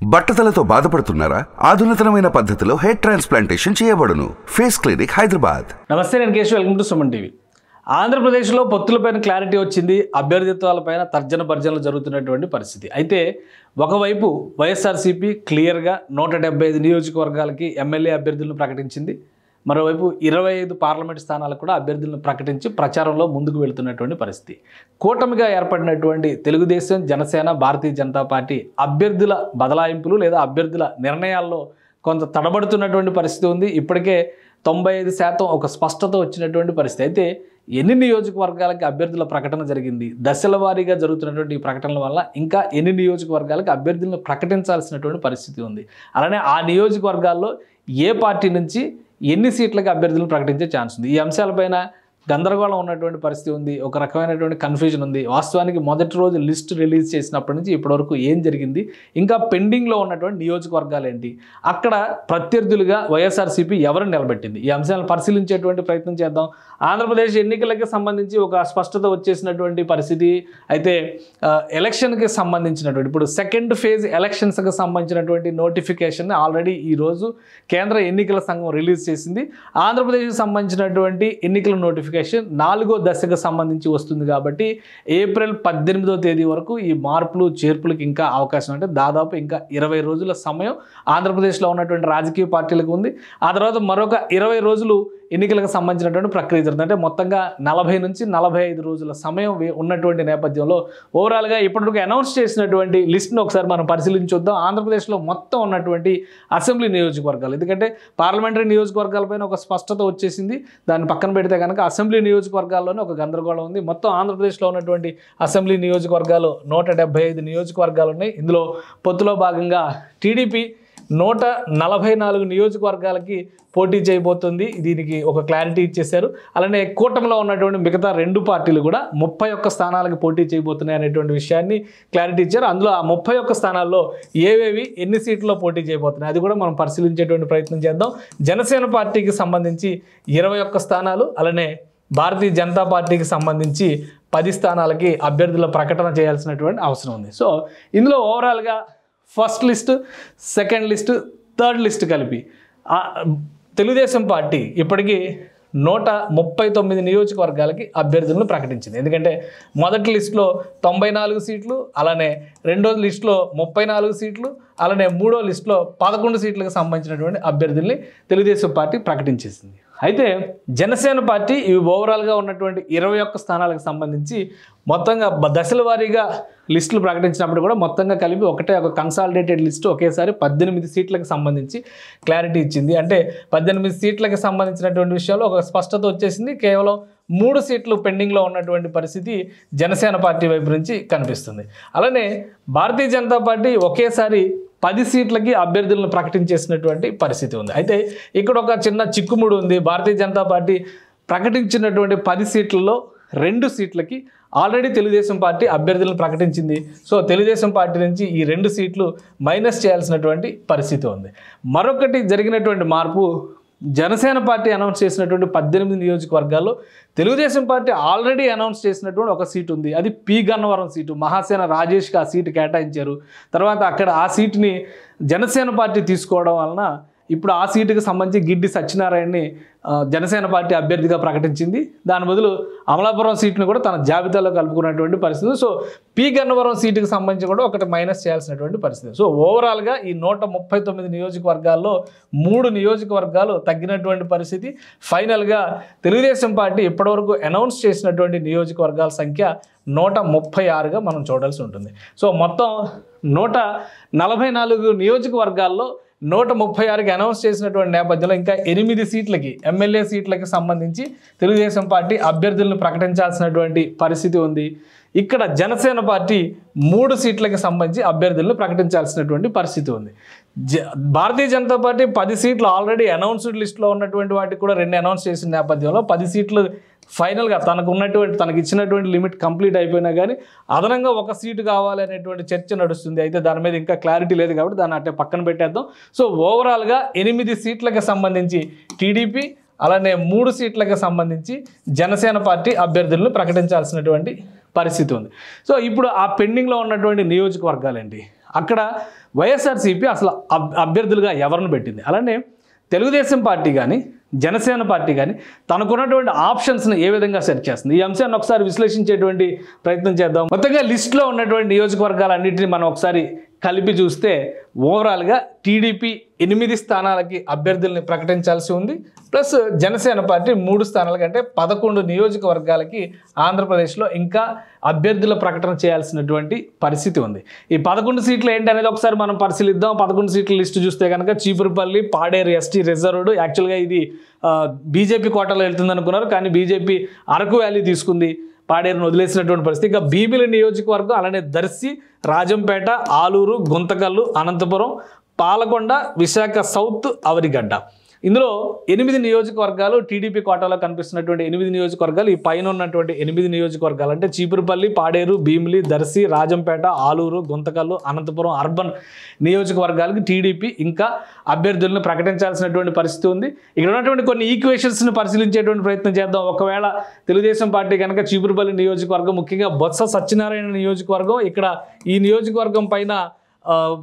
బట్టతలతో బాధపడుతున్నారా? ఆధునితనమైన పద్ధతిలో hair transplantation చేయబడును. Face clinic Hyderabad. నమస్తే, నేను Keshav. Welcome to Suman TV. ఆంధ్రప్రదేశ్లో పొత్తులపైన క్లారిటీ వచ్చింది. అభ్యర్థిత్వాలపైన తర్జన భర్జనలు జరుగుతున్నటువంటి పరిస్థితి. అయితే ఒకవైపు వైఎస్ఆర్సీపీ క్లియర్గా 175 నియోజకవర్గాలకి ఎమ్మెల్యే అభ్యర్థులను ప్రకటించింది. మరోవైపు 25 పార్లమెంట్ స్థానాలకు కూడా అభ్యర్థులను ప్రకటించి ప్రచారంలో ముందుకు వెళుతున్నటువంటి పరిస్థితి. కూటమిగా ఏర్పడినటువంటి తెలుగుదేశం, జనసేన, భారతీయ జనతా పార్టీ అభ్యర్థుల బదలాయింపులు లేదా అభ్యర్థుల నిర్ణయాల్లో కొంత తడబడుతున్నటువంటి పరిస్థితి ఉంది. ఇప్పటికే 95% ఒక స్పష్టత వచ్చినటువంటి పరిస్థితి. అయితే ఎన్ని నియోజకవర్గాలకి అభ్యర్థుల ప్రకటన జరిగింది, దశల వారీగా జరుగుతున్నటువంటి ఈ ప్రకటనల వల్ల ఇంకా ఎన్ని నియోజకవర్గాలకి అభ్యర్థులను ప్రకటించాల్సినటువంటి పరిస్థితి ఉంది. అలానే ఆ నియోజకవర్గాల్లో ఏ పార్టీ నుంచి ఎన్ని సీట్లకి అభ్యర్థులను ప్రకటించే ఛాన్స్ ఉంది. ఈ అంశాలపైన గందరగోళం ఉన్నటువంటి పరిస్థితి ఉంది. ఒక రకమైనటువంటి కన్ఫ్యూజన్ ఉంది. వాస్తవానికి మొదటి రోజు లిస్ట్ రిలీజ్ చేసినప్పటి నుంచి ఇప్పటివరకు ఏం జరిగింది, ఇంకా పెండింగ్లో ఉన్నటువంటి నియోజకవర్గాలు ఏంటి, అక్కడ ప్రత్యర్థులుగా వైఎస్ఆర్సీపీ ఎవరు నిలబెట్టింది, ఈ అంశాలను పరిశీలించేటువంటి ప్రయత్నం చేద్దాం. ఆంధ్రప్రదేశ్ ఎన్నికలకి సంబంధించి ఒక స్పష్టత వచ్చేసినటువంటి పరిస్థితి. అయితే ఎలక్షన్కి సంబంధించినటువంటి ఇప్పుడు సెకండ్ ఫేజ్ ఎలక్షన్స్కి సంబంధించినటువంటి నోటిఫికేషన్ ఆల్రెడీ ఈరోజు కేంద్ర ఎన్నికల సంఘం రిలీజ్ చేసింది. ఆంధ్రప్రదేశ్కి సంబంధించినటువంటి ఎన్నికల నోటిఫికేషన్ 4వ దశకు సంబంధించి వస్తుంది. కాబట్టి ఏప్రిల్ 18వ తేదీ వరకు ఈ మార్పులు చేర్పులకు ఇంకా అవకాశం, అంటే దాదాపు ఇంకా 20 రోజుల సమయం ఆంధ్రప్రదేశ్లో ఉన్నటువంటి రాజకీయ పార్టీలకు ఉంది. ఆ తర్వాత మరొక 20 రోజులు ఎన్నికలకు సంబంధించినటువంటి ప్రక్రియ జరుగుతుంది. అంటే మొత్తంగా 40 నుంచి 45 రోజుల సమయం ఉన్నటువంటి నేపథ్యంలో ఓవరాల్గా ఇప్పటివరకు అనౌన్స్ చేసినటువంటి లిస్ట్ను ఒకసారి మనం పరిశీలించొద్దాం. ఆంధ్రప్రదేశ్లో మొత్తం ఉన్నటువంటి అసెంబ్లీ నియోజకవర్గాలు, ఎందుకంటే పార్లమెంటరీ నియోజకవర్గాలపైన ఒక స్పష్టత వచ్చేసింది. దాన్ని పక్కన పెడితే కనుక అసెంబ్లీ నియోజకవర్గాల్లోనే ఒక గందరగోళం ఉంది. మొత్తం ఆంధ్రప్రదేశ్లో ఉన్నటువంటి అసెంబ్లీ నియోజకవర్గాలు 175 నియోజకవర్గాలు ఉన్నాయి. ఇందులో పొత్తులో భాగంగా టీడీపీ 144 నియోజకవర్గాలకి పోటీ చేయబోతుంది. దీనికి ఒక క్లారిటీ ఇచ్చేశారు. అలానే కూటమిలో ఉన్నటువంటి మిగతా 2 పార్టీలు కూడా 31 స్థానాలకు పోటీ చేయబోతున్నాయి అనేటువంటి విషయాన్ని క్లారిటీ ఇచ్చారు. అందులో ఆ 31 స్థానాల్లో ఏవేవి ఎన్ని సీట్లలో పోటీ చేయబోతున్నాయి అది కూడా మనం పరిశీలించేటువంటి ప్రయత్నం చేద్దాం. జనసేన పార్టీకి సంబంధించి 21 స్థానాలు, అలానే భారతీయ జనతా పార్టీకి సంబంధించి 10 స్థానాలకి అభ్యర్థుల ప్రకటన చేయాల్సినటువంటి అవసరం ఉంది. సో ఇందులో ఓవరాల్గా first list, second list, third list కలిపి తెలుగుదేశం పార్టీ ఇప్పటికీ 139 నియోజకవర్గాలకి అభ్యర్థులను ప్రకటించింది. ఎందుకంటే మొదటి లిస్టులో 94 సీట్లు, అలానే రెండో లిస్టులో 34 సీట్లు, అలానే మూడో లిస్టులో 11 సీట్లకు సంబంధించినటువంటి అభ్యర్థుల్ని తెలుగుదేశం పార్టీ ప్రకటించేసింది. అయితే జనసేన పార్టీ ఇవి ఓవరాల్గా ఉన్నటువంటి 21 స్థానాలకు సంబంధించి మొత్తంగా దశల వారీగా లిస్టులు ప్రకటించినప్పుడు కూడా మొత్తంగా కలిపి ఒక కన్సాలిడేటెడ్ లిస్టు ఒకేసారి 18 సీట్లకు సంబంధించి క్లారిటీ ఇచ్చింది. అంటే 18 సీట్లకు సంబంధించినటువంటి విషయంలో ఒక స్పష్టత వచ్చేసింది. కేవలం 3 సీట్లు పెండింగ్లో ఉన్నటువంటి పరిస్థితి జనసేన పార్టీ వైపు నుంచి కనిపిస్తుంది. అలానే భారతీయ జనతా పార్టీ ఒకేసారి 10 సీట్లకి అభ్యర్థులను ప్రకటించేసినటువంటి పరిస్థితి ఉంది. అయితే ఇక్కడ ఒక చిన్న చిక్కుముడు ఉంది. భారతీయ జనతా పార్టీ ప్రకటించినటువంటి 10 సీట్లలో 2 సీట్లకి ఆల్రెడీ తెలుగుదేశం పార్టీ అభ్యర్థులను ప్రకటించింది. సో తెలుగుదేశం పార్టీ నుంచి ఈ 2 సీట్లు మైనస్ చేయాల్సినటువంటి పరిస్థితి ఉంది. మరొకటి జరిగినటువంటి మార్పు, జనసేన పార్టీ అనౌన్స్ చేసినటువంటి 18 నియోజకవర్గాల్లో తెలుగుదేశం పార్టీ ఆల్రెడీ అనౌన్స్ చేసినటువంటి ఒక సీటు ఉంది. అది పి గన్నవరం సీటు. మహాసేన రాజేష్కి ఆ సీటు కేటాయించారు. తర్వాత అక్కడ ఆ సీటుని జనసేన పార్టీ తీసుకోవడం వలన ఇప్పుడు ఆ సీటుకి సంబంధించి గిడ్డి సత్యనారాయణని జనసేన పార్టీ అభ్యర్థిగా ప్రకటించింది. దాని బదులు అమలాపురం సీటును కూడా తన జాబితాలో కలుపుకున్నటువంటి పరిస్థితి. సో పి గన్నవరం సీటుకి సంబంధించి కూడా ఒకటి మైనస్ చేయాల్సినటువంటి పరిస్థితి. సో ఓవరాల్గా ఈ 139 నియోజకవర్గాల్లో 3 నియోజకవర్గాలు తగ్గినటువంటి పరిస్థితి. ఫైనల్గా తెలుగుదేశం పార్టీ ఇప్పటివరకు అనౌన్స్ చేసినటువంటి నియోజకవర్గాల సంఖ్య 136గా మనం చూడాల్సి ఉంటుంది. సో మొత్తం 144 నియోజకవర్గాల్లో 136కి అనౌన్స్ చేసినటువంటి నేపథ్యంలో ఇంకా 8 సీట్లకి ఎమ్మెల్యే సీట్లకి సంబంధించి తెలుగుదేశం పార్టీ అభ్యర్థులను ప్రకటించాల్సినటువంటి పరిస్థితి ఉంది. ఇక్కడ జనసేన పార్టీ 3 సీట్లకి సంబంధించి అభ్యర్థులను ప్రకటించాల్సినటువంటి పరిస్థితి ఉంది. భారతీయ జనతా పార్టీ 10 సీట్లు ఆల్రెడీ అనౌన్స్డ్ లిస్టులో ఉన్నటువంటి వాటికి కూడా 2 అనౌన్స్ చేసిన నేపథ్యంలో 10 సీట్లు ఫైనల్గా తనకు ఇచ్చినటువంటి లిమిట్ కంప్లీట్ అయిపోయినా కానీ అదనంగా 1 సీటు కావాలి అనేటువంటి చర్చ నడుస్తుంది. అయితే దాని మీద ఇంకా క్లారిటీ లేదు కాబట్టి దాన్ని అట్టే పక్కన పెట్టేద్దాం. సో ఓవరాల్గా 8 సీట్లకు సంబంధించి టీడీపీ, అలానే 3 సీట్లకు సంబంధించి జనసేన పార్టీ అభ్యర్థులను ప్రకటించాల్సినటువంటి పరిస్థితి ఉంది. సో ఇప్పుడు ఆ పెండింగ్లో ఉన్నటువంటి నియోజకవర్గాలు ఏంటి, అక్కడ వైఎస్ఆర్సీపీ అసలు అభ్యర్థులుగా ఎవరిని పెట్టింది. అలానే తెలుగుదేశం పార్టీ కానీ జనసేన పార్టీ కానీ తనకున్నటువంటి ఆప్షన్స్ని ఏ విధంగా సెట్ చేస్తుంది, ఈ అంశాన్ని ఒకసారి విశ్లేషించేటువంటి ప్రయత్నం చేద్దాం. మొత్తంగా లిస్టులో ఉన్నటువంటి నియోజకవర్గాలన్నింటినీ మనం ఒకసారి కలిపి చూస్తే ఓవరాల్గా టీడీపీ 8 స్థానాలకి అభ్యర్థుల్ని ప్రకటించాల్సి ఉంది. ప్లస్ జనసేన పార్టీ 3 స్థానాలకి, అంటే 11 నియోజకవర్గాలకి ఆంధ్రప్రదేశ్లో ఇంకా అభ్యర్థుల ప్రకటన చేయాల్సినటువంటి పరిస్థితి ఉంది. ఈ 11 సీట్లు ఏంటి అనేది ఒకసారి మనం పరిశీలిద్దాం. 11 సీట్ల లిస్టు చూస్తే కనుక చీపురుపల్లి, పాడేరు ఎస్టీ రిజర్వ్డ్. యాక్చువల్గా ఇది బీజేపీ కోటాలో వెళ్తుంది అనుకున్నారు, కానీ బీజేపీ అరకు వ్యాలీ తీసుకుంది, పాడేరును వదిలేసినటువంటి పరిస్థితి. ఇక భీమిలి నియోజకవర్గం, అలానే దర్శి, రాజంపేట, ఆలూరు, గుంతకల్లు, అనంతపురం, పాలకొండ, విశాఖ సౌత్, అవరిగడ్డ. ఇందులో 8 నియోజకవర్గాలు టీడీపీ కోటాలో కనిపిస్తున్నటువంటి 8 నియోజకవర్గాలు. ఈ పైన ఉన్నటువంటి 8 నియోజకవర్గాలు అంటే చీపురుపల్లి, పాడేరు, భీమిలి, దర్శి, రాజంపేట, ఆలూరు, గుంతకల్లు, అనంతపురం అర్బన్ నియోజకవర్గాలకి టీడీపీ ఇంకా అభ్యర్థులను ప్రకటించాల్సినటువంటి పరిస్థితి ఉంది. ఇక్కడ ఉన్నటువంటి కొన్ని ఈక్వేషన్స్ని పరిశీలించేటువంటి ప్రయత్నం చేద్దాం. ఒకవేళ తెలుగుదేశం పార్టీ కనుక చీపురుపల్లి నియోజకవర్గం, ముఖ్యంగా బొత్స సత్యనారాయణ నియోజకవర్గం, ఇక్కడ ఈ నియోజకవర్గం పైన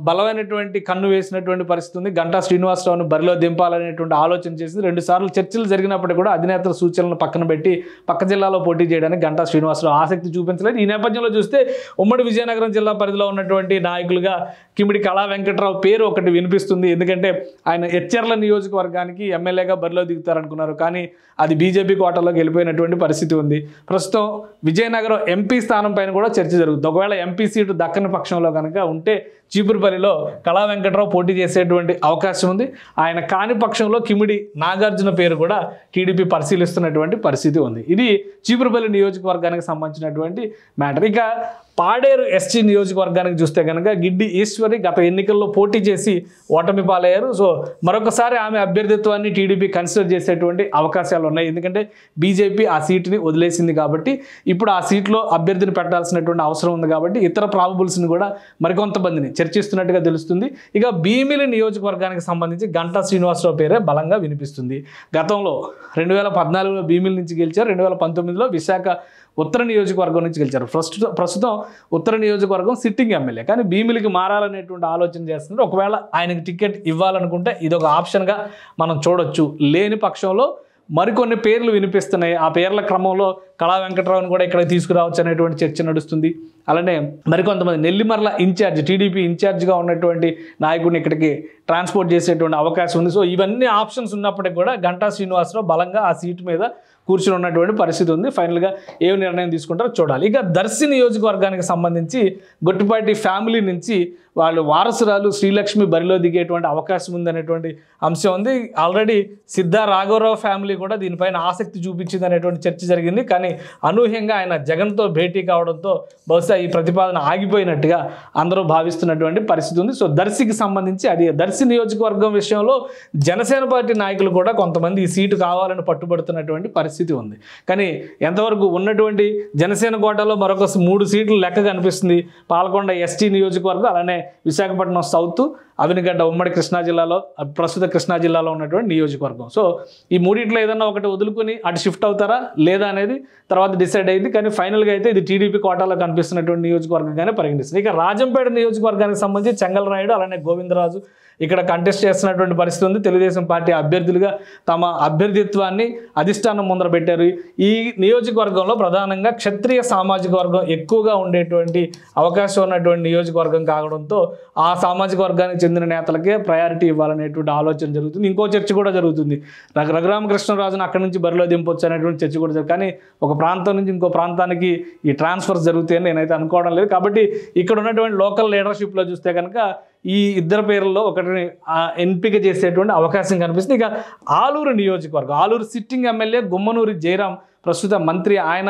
బలమైనటువంటి కన్ను వేసినటువంటి పరిస్థితి ఉంది. గంటా శ్రీనివాసరావును బరిలో దింపాలనేటువంటి ఆలోచన చేసింది. 2 సార్లు చర్చలు జరిగినప్పటికీ కూడా అధినేతల సూచనలను పక్కన పెట్టి పక్క జిల్లాలో పోటీ చేయడానికి గంటా శ్రీనివాసరావు ఆసక్తి చూపించలేదు. ఈ నేపథ్యంలో చూస్తే ఉమ్మడి విజయనగరం జిల్లా పరిధిలో ఉన్నటువంటి నాయకులుగా కిమిడి కళా వెంకట్రావు పేరు ఒకటి వినిపిస్తుంది. ఎందుకంటే ఆయన ఎచ్చెర్ల నియోజకవర్గానికి ఎమ్మెల్యేగా బరిలో దిగుతారనుకున్నారు, కానీ అది బీజేపీ కోటాలోకి వెళ్ళిపోయినటువంటి పరిస్థితి ఉంది. ప్రస్తుతం విజయనగరం ఎంపీ స్థానం పైన కూడా చర్చ జరుగుతుంది. ఒకవేళ ఎంపీ సీటు దక్కని పక్షంలో కనుక ఉంటే చీపురుపల్లిలో కళా వెంకట్రావు పోటీ చేసేటువంటి అవకాశం ఉంది. ఆయన కాని పక్షంలో కిమిడి నాగార్జున పేరు కూడా టీడీపీ పరిశీలిస్తున్నటువంటి పరిస్థితి ఉంది. ఇది చీపురుపల్లి నియోజకవర్గానికి సంబంధించినటువంటి మ్యాటర్. ఇక పాడేరు ఎస్టీ నియోజకవర్గానికి చూస్తే కనుక గిడ్డి ఈశ్వరి గత ఎన్నికల్లో పోటీ చేసి ఓటమి పాలయ్యారు. సో మరొకసారి ఆమె అభ్యర్థిత్వాన్ని టీడీపీ కన్సిడర్ చేసేటువంటి అవకాశాలు ఉన్నాయి. ఎందుకంటే బీజేపీ ఆ సీటుని వదిలేసింది కాబట్టి ఇప్పుడు ఆ సీట్లో అభ్యర్థిని పెట్టాల్సినటువంటి అవసరం ఉంది కాబట్టి ఇతర ప్రాబబుల్స్ని కూడా మరికొంతమందిని చర్చిస్తున్నట్టుగా తెలుస్తుంది. ఇక భీమిలి నియోజకవర్గానికి సంబంధించి గంటా శ్రీనివాసరావు పేరే బలంగా వినిపిస్తుంది. గతంలో 2014లో భీమిలి నుంచి గెలిచారు, 2019లో విశాఖ ఉత్తర నియోజకవర్గం నుంచి గెలిచారు. ప్రస్తుతం ఉత్తర నియోజకవర్గం సిట్టింగ్ ఎమ్మెల్యే, కానీ భీమిలికి మారాలనేటువంటి ఆలోచన చేస్తున్నారు. ఒకవేళ ఆయనకి టికెట్ ఇవ్వాలనుకుంటే ఇదొక ఆప్షన్గా మనం చూడొచ్చు. లేని పక్షంలో మరికొన్ని పేర్లు వినిపిస్తున్నాయి. ఆ పేర్ల క్రమంలో కళా వెంకట్రావుని కూడా ఇక్కడ తీసుకురావచ్చు అనేటువంటి చర్చ నడుస్తుంది. అలానే మరికొంతమంది నెల్లిమర్ల ఇన్ఛార్జ్, టీడీపీ ఇన్ఛార్జ్గా ఉన్నటువంటి నాయకుడిని ఇక్కడికి ట్రాన్స్పోర్ట్ చేసేటువంటి అవకాశం ఉంది. సో ఇవన్నీ ఆప్షన్స్ ఉన్నప్పటికీ కూడా గంటా శ్రీనివాసరావు బలంగా ఆ సీటు మీద కూర్చుని ఉన్నటువంటి పరిస్థితి ఉంది. ఫైనల్గా ఏం నిర్ణయం తీసుకుంటారో చూడాలి. ఇక దర్శి నియోజకవర్గానికి సంబంధించి గొట్టిపాటి ఫ్యామిలీ నుంచి వాళ్ళు వారసురాలు శ్రీలక్ష్మి బరిలో దిగేటువంటి అవకాశం ఉందనేటువంటి అంశం ఉంది. ఆల్రెడీ సిద్ధా రాఘవరావు ఫ్యామిలీ కూడా దీనిపైన ఆసక్తి చూపించింది అనేటువంటి చర్చ జరిగింది. కానీ అనూహ్యంగా ఆయన జగన్తో భేటీ కావడంతో బహుశా ఈ ప్రతిపాదన ఆగిపోయినట్టుగా అందరూ భావిస్తున్నటువంటి పరిస్థితి ఉంది. సో దర్శికి సంబంధించి అది దర్శి నియోజకవర్గం విషయంలో జనసేన పార్టీ నాయకులు కూడా కొంతమంది ఈ సీటు కావాలని పట్టుబడుతున్నటువంటి పరిస్థితి ఉంది. కానీ ఎంతవరకు ఉన్నటువంటి జనసేన కోటాలో మరొక 3 సీట్లు లెక్క కనిపిస్తుంది. పాలకొండ ఎస్టీ నియోజకవర్గం, అలానే విశాఖపట్నం సౌత్, అవినిగడ్డ ఉమ్మడి కృష్ణా జిల్లాలో, ప్రస్తుత కృష్ణా జిల్లాలో ఉన్నటువంటి నియోజకవర్గం. సో ఈ మూడిట్లో ఏదన్నా ఒకటి వదులుకొని అటు షిఫ్ట్ అవుతారా లేదా అనేది తర్వాత డిసైడ్ అయింది. కానీ ఫైనల్గా అయితే ఇది టీడీపీ కోటాలో కనిపిస్తున్నటువంటి నియోజకవర్గంగానే పరిగణిస్తుంది. ఇక రాజంపేట నియోజకవర్గానికి సంబంధించి చెంగల్రాయుడు, అలానే గోవిందరాజు ఇక్కడ కంటెస్ట్ చేస్తున్నటువంటి పరిస్థితి ఉంది. తెలుగుదేశం పార్టీ అభ్యర్థులుగా తమ అభ్యర్థిత్వాన్ని అధిష్టానం ముందర పెట్టారు. ఈ నియోజకవర్గంలో ప్రధానంగా క్షత్రియ సామాజిక వర్గం ఎక్కువగా ఉండేటువంటి అవకాశం ఉన్నటువంటి నియోజకవర్గం కావడంతో ఆ సామాజిక వర్గానికి చెందిన నేతలకే ప్రయారిటీ ఇవ్వాలనేటువంటి ఆలోచన జరుగుతుంది. ఇంకో చర్చ కూడా జరుగుతుంది, రఘురామకృష్ణరాజును అక్కడి నుంచి బరిలో దింపొచ్చు అనేటువంటి చర్చ కూడా జరుగుతుంది. కానీ ఒక ప్రాంతం నుంచి ఇంకో ప్రాంతానికి ఈ ట్రాన్స్ఫర్స్ జరుగుతాయని నేనైతే అనుకోవడం లేదు. కాబట్టి ఇక్కడ ఉన్నటువంటి లోకల్ లీడర్షిప్లో చూస్తే కనుక ఈ ఇద్దరు పేర్లలో ఒకటిని ఎంపిక చేసేటువంటి అవకాశం కనిపిస్తుంది. ఇక ఆలూరు నియోజకవర్గం, ఆలూరు సిట్టింగ్ ఎమ్మెల్యే గుమ్మనూరి జయరాం ప్రస్తుత మంత్రి, ఆయన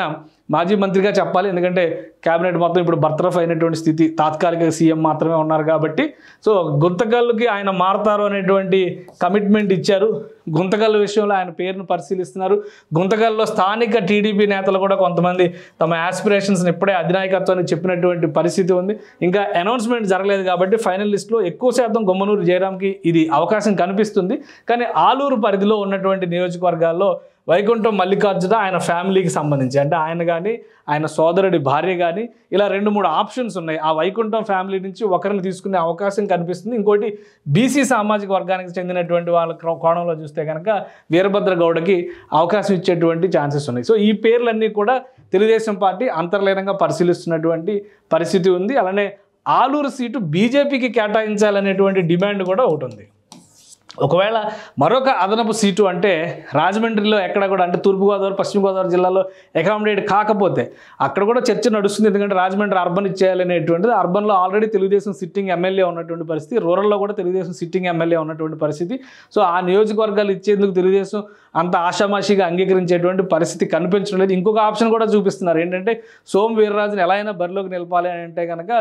మాజీ మంత్రిగా చెప్పాలి. ఎందుకంటే క్యాబినెట్ మొత్తం ఇప్పుడు బర్తరఫ్ అయినటువంటి స్థితి, తాత్కాలిక సీఎం మాత్రమే ఉన్నారు కాబట్టి. సో గుంతకల్లుకి ఆయన మారతారు అనేటువంటి కమిట్మెంట్ ఇచ్చారు. గుంతకల్లు విషయంలో ఆయన పేరును పరిశీలిస్తున్నారు. గుంతకల్లులో స్థానిక టీడీపీ నేతలు కూడా కొంతమంది తమ యాస్పిరేషన్స్ని ఇప్పుడే అధినాయకత్వానికి చెప్పినటువంటి పరిస్థితి ఉంది. ఇంకా అనౌన్స్మెంట్ జరగలేదు కాబట్టి ఫైనల్ లిస్టులో ఎక్కువ శాతం గుమ్మనూరు జయరాంకి ఇది అవకాశం కనిపిస్తుంది. కానీ ఆలూరు పరిధిలో ఉన్నటువంటి నియోజకవర్గాల్లో వైకుంఠం మల్లికార్జున ఆయన ఫ్యామిలీకి సంబంధించి, అంటే ఆయన కానీ ఆయన సోదరుడి భార్య కానీ ఇలా 2-3 ఆప్షన్స్ ఉన్నాయి. ఆ వైకుంఠం ఫ్యామిలీ నుంచి ఒకరిని తీసుకునే అవకాశం కనిపిస్తుంది. ఇంకోటి బీసీ సామాజిక వర్గానికి చెందినటువంటి వాళ్ళ కోణంలో చూస్తే కనుక వీరభద్ర గౌడకి అవకాశం ఇచ్చేటువంటి ఛాన్సెస్ ఉన్నాయి. సో ఈ పేర్లన్నీ కూడా తెలుగుదేశం పార్టీ అంతర్లీనంగా పరిశీలిస్తున్నటువంటి పరిస్థితి ఉంది. అలానే ఆలూరు సీటు బీజేపీకి కేటాయించాలనేటువంటి డిమాండ్ కూడా ఒకటి ఉంది. ఒకవేళ మరొక అదనపు సీటు అంటే రాజమండ్రిలో ఎక్కడ కూడా, అంటే తూర్పుగోదావరి పశ్చిమ గోదావరి జిల్లాలో అకామిడేట్ కాకపోతే అక్కడ కూడా చర్చ నడుస్తుంది. ఎందుకంటే రాజమండ్రి అర్బన్ ఇచ్చేయాలనేటువంటిది, అర్బన్లో ఆల్రెడీ తెలుగుదేశం సిట్టింగ్ ఎమ్మెల్యే ఉన్నటువంటి పరిస్థితి, రూరల్లో కూడా తెలుగుదేశం సిట్టింగ్ ఎమ్మెల్యే ఉన్నటువంటి పరిస్థితి. సో ఆ నియోజకవర్గాలు ఇచ్చేందుకు తెలుగుదేశం అంత ఆషామాషిగా అంగీకరించేటువంటి పరిస్థితి కనిపించడం లేదు. ఇంకొక ఆప్షన్ కూడా చూపిస్తున్నారు, ఏంటంటే సోము వీర్రాజుని ఎలా అయినా బరిలోకి నిలపాలి అని అంటే కనుక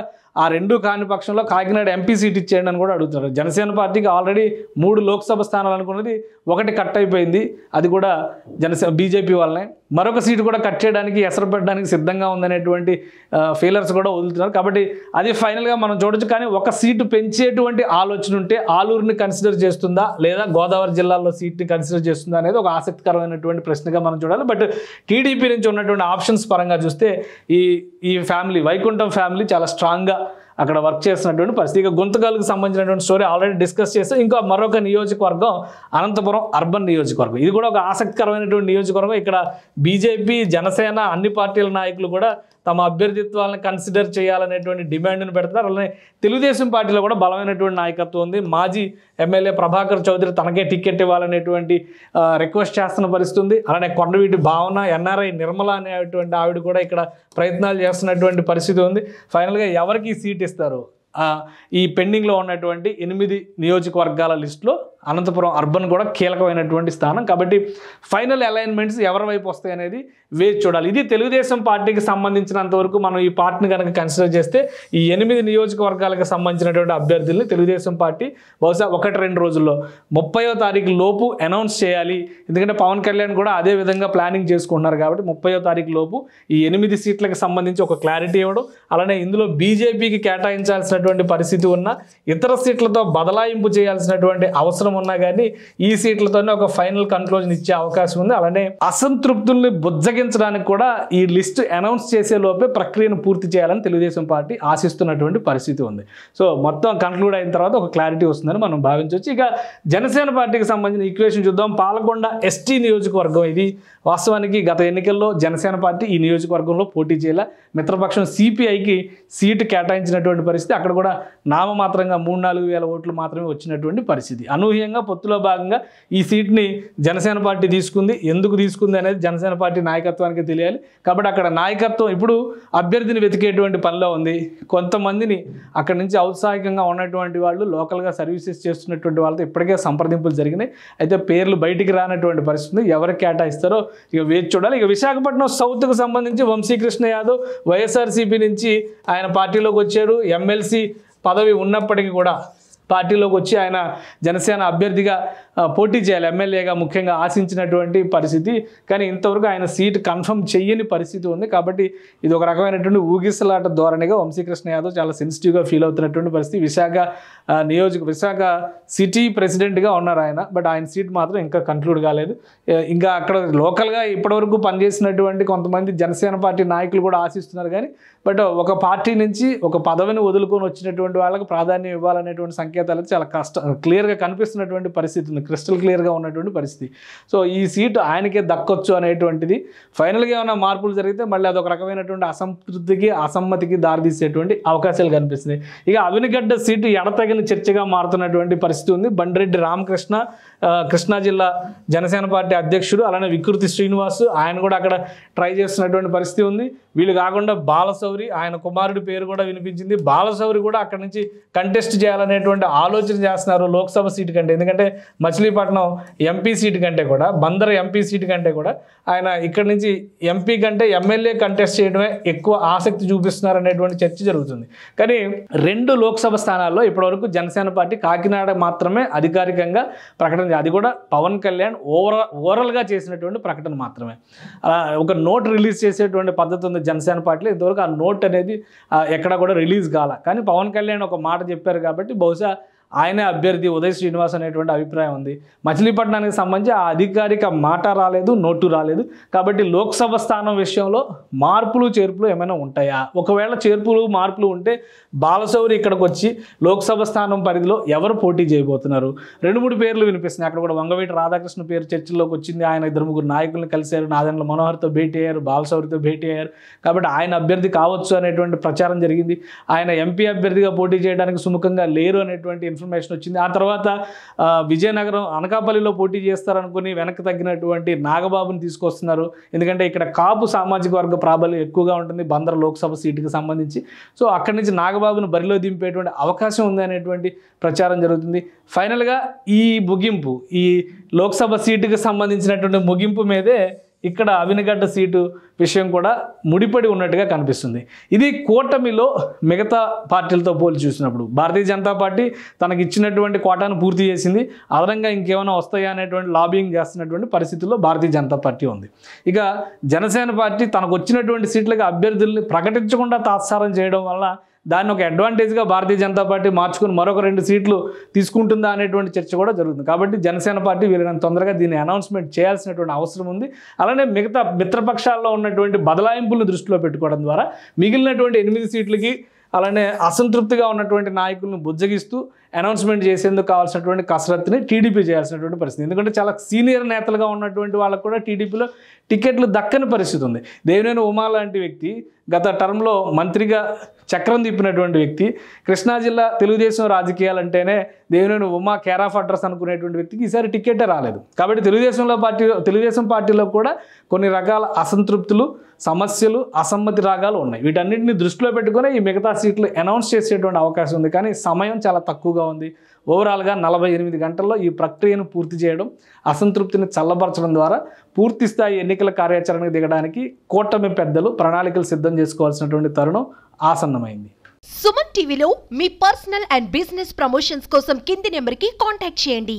ఆ 2 కాని పక్షంలో కాకినాడ ఎంపీ సీట్ ఇచ్చేయండి అని కూడా అడుగుతున్నారు. జనసేన పార్టీకి ఆల్రెడీ 3 లోక్సభ స్థానాలు అనుకున్నది 1 కట్ అయిపోయింది, అది కూడా బీజేపీ వల్లనే. మరొక సీటు కూడా కట్ చేయడానికి ఎసరు పెట్టడానికి సిద్ధంగా ఉందనేటువంటి ఫీలర్స్ కూడా వదులుతున్నారు. కాబట్టి అది ఫైనల్గా మనం చూడొచ్చు. కానీ ఒక సీటు పెంచేటువంటి ఆలోచన ఉంటే ఆలూరుని కన్సిడర్ చేస్తుందా లేదా గోదావరి జిల్లాలో సీట్ని కన్సిడర్ చేస్తుందా అనేది ఒక ఆసక్తికరమైనటువంటి ప్రశ్నగా మనం చూడాలి. బట్ టీడీపీ నుంచి ఉన్నటువంటి ఆప్షన్స్ పరంగా చూస్తే ఈ ఫ్యామిలీ వైకుంఠం ఫ్యామిలీ చాలా స్ట్రాంగ్గా అక్కడ వర్క్ చేస్తున్నటువంటి పరిస్థితి. ఇక గుంతకల్కి సంబంధించినటువంటి స్టోరీ ఆల్రెడీ డిస్కస్ చేస్తే ఇంకా మరొక నియోజకవర్గం అనంతపురం అర్బన్ నియోజకవర్గం. ఇది కూడా ఒక ఆసక్తికరమైనటువంటి నియోజకవర్గం. ఇక్కడ బీజేపీ, జనసేన అన్ని పార్టీల నాయకులు కూడా తమ అభ్యర్థిత్వాలను కన్సిడర్ చేయాలనేటువంటి డిమాండ్ను పెడతారు. అలానే తెలుగుదేశం పార్టీలో కూడా బలమైనటువంటి నాయకత్వం ఉంది. మాజీ ఎమ్మెల్యే ప్రభాకర్ చౌదరి తనకే టికెట్ ఇవ్వాలనేటువంటి రిక్వెస్ట్ చేస్తున్న పరిస్థితి ఉంది. అలానే కొండవీటి భావన, ఎన్ఆర్ఐ నిర్మల అనేటువంటి ఆవిడ కూడా ఇక్కడ ప్రయత్నాలు చేస్తున్నటువంటి పరిస్థితి ఉంది. ఫైనల్గా ఎవరికి సీట్ ఇస్తారు? ఈ పెండింగ్లో ఉన్నటువంటి 8 నియోజకవర్గాల లిస్టులో అనంతపురం అర్బన్ కూడా కీలకమైనటువంటి స్థానం. కాబట్టి ఫైనల్ అలైన్మెంట్స్ ఎవరి వైపు వస్తాయి అనేది వేచి చూడాలి. ఇది తెలుగుదేశం పార్టీకి సంబంధించినంత వరకు మనం ఈ పార్టీని కనుక కన్సిడర్ చేస్తే ఈ 8 నియోజకవర్గాలకు సంబంధించినటువంటి అభ్యర్థుల్ని తెలుగుదేశం పార్టీ బహుశా 1-2 రోజుల్లో 30వ తారీఖు లోపు అనౌన్స్ చేయాలి. ఎందుకంటే పవన్ కళ్యాణ్ కూడా అదే విధంగా ప్లానింగ్ చేసుకుంటున్నారు. కాబట్టి 30వ తారీఖు లోపు ఈ 8 సీట్లకు సంబంధించి ఒక క్లారిటీ ఇవ్వడం, అలానే ఇందులో బీజేపీకి కేటాయించాల్సినటువంటి పరిస్థితి ఉన్న ఇతర సీట్లతో బదలాయింపు చేయాల్సినటువంటి అవసరం ఉన్నా కానీ ఈ సీట్లతోనే ఒక ఫైనల్ కన్క్లూజన్ ఇచ్చే అవకాశం ఉంది. అలానే అసంతృప్తుల్ని బుజ్జగించడానికి కూడా ఈ లిస్ట్ అనౌన్స్ చేసే లోపే ప్రక్రియను పూర్తి చేయాలని తెలుగుదేశం పార్టీ ఆశిస్తున్నటువంటి పరిస్థితి ఉంది. సో మొత్తం కన్క్లూడ్ అయిన తర్వాత ఒక క్లారిటీ వస్తుందని మనం భావించవచ్చు. ఇక జనసేన పార్టీకి సంబంధించిన ఈక్వేషన్ చూద్దాం. పాలకొండ ఎస్టీ నియోజకవర్గం ఇది. వాస్తవానికి గత ఎన్నికల్లో జనసేన పార్టీ ఈ నియోజకవర్గంలో పోటీ చేయాల, మిత్రపక్షం సిపిఐకి సీటు కేటాయించినటువంటి పరిస్థితి. అక్కడ కూడా నామమాత్రంగా 3-4 వేల ఓట్లు మాత్రమే వచ్చినటువంటి పరిస్థితి. అనూహ్యంగా పొత్తులో భాగంగా ఈ సీట్ని జనసేన పార్టీ తీసుకుంది. ఎందుకు తీసుకుంది అనేది జనసేన పార్టీ నాయకత్వానికి తెలియాలి. కాబట్టి అక్కడ నాయకత్వం ఇప్పుడు అభ్యర్థిని వెతికేటువంటి పనిలో ఉంది. కొంతమందిని అక్కడి నుంచి ఔత్సాహికంగా ఉన్నటువంటి వాళ్ళు లోకల్గా సర్వీసెస్ చేస్తున్నటువంటి వాళ్ళతో ఇప్పటికే సంప్రదింపులు జరిగినాయి. అయితే పేర్లు బయటికి రానటువంటి పరిస్థితి. ఎవరికి కేటాయిస్తారో ఇక వేచి చూడాలి. ఇక విశాఖపట్నం సౌత్కు సంబంధించి వంశీకృష్ణ యాదవ్ వైఎస్ఆర్సీపీ నుంచి ఆయన పార్టీలోకి వచ్చారు. ఎమ్మెల్సీ పదవి ఉన్నప్పటికీ కూడా పార్టీలోకి వచ్చి ఆయన జనసేన అభ్యర్థిగా పోటీ చేయాలి, ఎమ్మెల్యేగా ముఖ్యంగా ఆశించినటువంటి పరిస్థితి. కానీ ఇంతవరకు ఆయన సీట్ కన్ఫర్మ్ చెయ్యని పరిస్థితి ఉంది. కాబట్టి ఇది ఒక రకమైనటువంటి ఊగిసలాట ధోరణిగా వంశీకృష్ణ యాదవ్ చాలా సెన్సిటివ్గా ఫీల్ అవుతున్నటువంటి పరిస్థితి. విశాఖ సిటీ ప్రెసిడెంట్గా ఉన్నారు ఆయన. బట్ ఆయన సీట్ మాత్రం ఇంకా కన్క్లూడ్ కాలేదు. ఇంకా అక్కడ లోకల్గా ఇప్పటివరకు పనిచేసినటువంటి కొంతమంది జనసేన పార్టీ నాయకులు కూడా ఆశిస్తున్నారు. కానీ బట్ ఒక పార్టీ నుంచి ఒక పదవిని వదులుకొని వచ్చినటువంటి వాళ్ళకి ప్రాధాన్యం ఇవ్వాలనేటువంటి సంకేతాలు చాలా క్లియర్గా కనిపిస్తున్నటువంటి పరిస్థితి ఉంది, క్రిస్టల్ క్లియర్గా ఉన్నటువంటి పరిస్థితి. సో ఈ సీటు ఆయనకే దక్కొచ్చు అనేటువంటిది. ఫైనల్గా ఏమైనా మార్పులు జరిగితే మళ్ళీ అదొక రకమైనటువంటి అసంతృప్తికి, అసమ్మతికి దారితీసేటువంటి అవకాశాలు కనిపిస్తుంది. ఇక అవినిగడ్డ సీటు ఎడతగిన చర్చగా మారుతున్నటువంటి పరిస్థితి ఉంది. బండిరెడ్డి రామకృష్ణ కృష్ణా జిల్లా జనసేన పార్టీ అధ్యక్షుడు, అలానే వికృతి శ్రీనివాస్ ఆయన కూడా అక్కడ ట్రై చేస్తున్నటువంటి పరిస్థితి ఉంది. వీళ్ళు కాకుండా బాలశౌరి, ఆయన కుమారుడి పేరు కూడా వినిపించింది. బాలశౌరి కూడా అక్కడ నుంచి కంటెస్ట్ చేయాలనేటువంటి ఆలోచన చేస్తున్నారు లోక్సభ సీటు కంటే. ఎందుకంటే మచిలీపట్నం ఎంపీ సీటు కంటే కూడా, బందర్ ఎంపీ సీటు కంటే కూడా ఆయన ఇక్కడ నుంచి ఎంపీ కంటే ఎమ్మెల్యే కంటెస్ట్ చేయడమే ఎక్కువ ఆసక్తి చూపిస్తున్నారు అనేటువంటి చర్చ జరుగుతుంది. కానీ 2 లోక్సభ స్థానాల్లో ఇప్పటివరకు జనసేన పార్టీ కాకినాడ మాత్రమే అధికారికంగా ప్రకటన, అది కూడా పవన్ కళ్యాణ్ ఓవరాల్గా చేసినటువంటి ప్రకటన మాత్రమే. ఒక నోట్ రిలీజ్ చేసేటువంటి పద్ధతి ఉంది జనసేన పార్టీలో. ఇంతవరకు ఆ నోట్ అనేది ఎక్కడ కూడా రిలీజ్ కాల. కానీ పవన్ కళ్యాణ్ ఒక మాట చెప్పారు కాబట్టి బహుశా ఆయనే అభ్యర్థి ఉదయ్ శ్రీనివాస్ అనేటువంటి అభిప్రాయం ఉంది. మచిలీపట్నానికి సంబంధించి ఆ అధికారిక మాట రాలేదు, నోటు రాలేదు. కాబట్టి లోక్సభ స్థానం విషయంలో మార్పులు చేర్పులు ఏమైనా ఉంటాయా? ఒకవేళ చేర్పులు మార్పులు ఉంటే బాలశౌరి ఇక్కడికి వచ్చి లోక్సభ స్థానం పరిధిలో ఎవరు పోటీ చేయబోతున్నారు? 2-3 పేర్లు వినిపిస్తున్నాయి. అక్కడ కూడా వంగవీటి రాధాకృష్ణ పేరు చర్చల్లోకి వచ్చింది. ఆయన 2-3 నాయకులను కలిశారు, నాదెండ్ల మనోహర్తో భేటీ అయ్యారు, బాలశౌరితో భేటీ అయ్యారు. కాబట్టి ఆయన అభ్యర్థి కావచ్చు అనేటువంటి ప్రచారం జరిగింది. ఆయన ఎంపీ అభ్యర్థిగా పోటీ చేయడానికి సుముఖంగా లేరు అనేటువంటి ఇన్ఫర్మేషన్ వచ్చింది. ఆ తర్వాత విజయనగరం అనకాపల్లిలో పోటీ చేస్తారనుకుని వెనక్కి తగ్గినటువంటి నాగబాబుని తీసుకొస్తున్నారు. ఎందుకంటే ఇక్కడ కాపు సామాజిక వర్గ ప్రాబల్యం ఎక్కువగా ఉంటుంది బందర్ లోక్సభ సీటుకి సంబంధించి. సో అక్కడి నుంచి నాగబాబును బరిలో దింపేటువంటి అవకాశం ఉంది అనేటువంటి ప్రచారం జరుగుతుంది. ఫైనల్గా ఈ ముగింపు, ఈ లోక్సభ సీటుకి సంబంధించినటువంటి ముగింపు మీదే ఇక్కడ అవినగడ్డ సీటు విషయం కూడా ముడిపడి ఉన్నట్టుగా కనిపిస్తుంది. ఇది కూటమిలో మిగతా పార్టీలతో పోల్చి చూసినప్పుడు భారతీయ జనతా పార్టీ తనకి ఇచ్చినటువంటి కోటాను పూర్తి చేసింది. అదనంగా ఇంకేమైనా వస్తాయా అనేటువంటి లాబింగ్ చేస్తున్నటువంటి పరిస్థితుల్లో భారతీయ జనతా పార్టీ ఉంది. ఇక జనసేన పార్టీ తనకు వచ్చినటువంటి సీట్లకు అభ్యర్థుల్ని ప్రకటించకుండా తాత్సారం చేయడం వల్ల దాన్ని ఒక అడ్వాంటేజ్గా భారతీయ జనతా పార్టీ మార్చుకుని మరొక 2 సీట్లు తీసుకుంటుందా అనేటువంటి చర్చ కూడా జరుగుతుంది. కాబట్టి జనసేన పార్టీ వీళ్ళని తొందరగా దీన్ని అనౌన్స్మెంట్ చేయాల్సినటువంటి అవసరం ఉంది. అలానే మిగతా మిత్రపక్షాల్లో ఉన్నటువంటి బదలాయింపులను దృష్టిలో పెట్టుకోవడం ద్వారా మిగిలినటువంటి 8 సీట్లకి అలానే అసంతృప్తిగా ఉన్నటువంటి నాయకులను బుజ్జగిస్తూ అనౌన్స్మెంట్ చేసేందుకు కావాల్సినటువంటి కసరత్తుని టీడీపీ చేయాల్సినటువంటి పరిస్థితి. ఎందుకంటే చాలా సీనియర్ నేతలుగా ఉన్నటువంటి వాళ్ళకు కూడా టీడీపీలో టికెట్లు దక్కని పరిస్థితి ఉంది. దేవినేని ఉమా లాంటి వ్యక్తి గత టర్మ్లో మంత్రిగా చక్రం తిప్పినటువంటి వ్యక్తి, కృష్ణా జిల్లా తెలుగుదేశం రాజకీయాలంటేనే Devineni Uma care of address అనుకునేటువంటి వ్యక్తికి ఈసారి టికెటే రాలేదు. కాబట్టి తెలుగుదేశం పార్టీలో కూడా కొన్ని రకాల అసంతృప్తులు, సమస్యలు, అసమ్మతి రాగాలు ఉన్నాయి. వీటన్నింటినీ దృష్టిలో పెట్టుకుని ఈ మిగతా సీట్లు అనౌన్స్ చేసేటువంటి అవకాశం ఉంది. కానీ సమయం చాలా తక్కువగా ఉంది. ఓవరాల్గా 48 గంటల్లో ఈ ప్రక్రియను పూర్తి చేయడం, అసంతృప్తిని చల్లబరచడం ద్వారా పూర్తి స్థాయి ఎన్నికల కార్యాచరణకు దిగడానికి కూటమి పెద్దలు ప్రణాళికలు సిద్ధం చేసుకోవాల్సినటువంటి తరుణం ఆసన్నమైంది. సుమన్ టీవీలో మీ పర్సనల్ అండ్ బిజినెస్ ప్రమోషన్స్ కోసం కింది నెంబర్కి కాంటాక్ట్ చేయండి.